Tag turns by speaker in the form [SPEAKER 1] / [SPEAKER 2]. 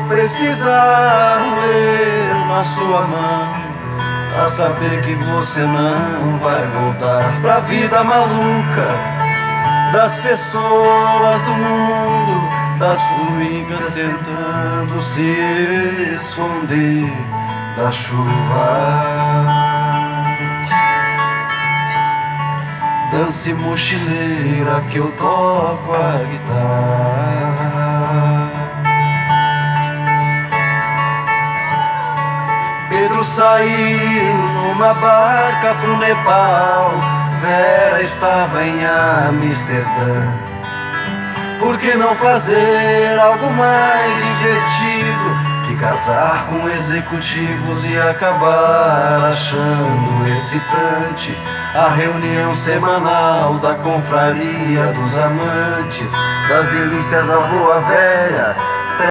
[SPEAKER 1] precisar ler na sua mão, pra saber que você não vai voltar pra vida maluca das pessoas do mundo, das formigas tentando se esconder da chuva. Dance mochileira que eu toco a guitarra. Pedro saiu numa barca pro Nepal, Vera estava em Amsterdã. Por que não fazer algo mais divertido que casar com executivos e acabar achando excitante a reunião semanal da confraria dos amantes, das delícias da boa velha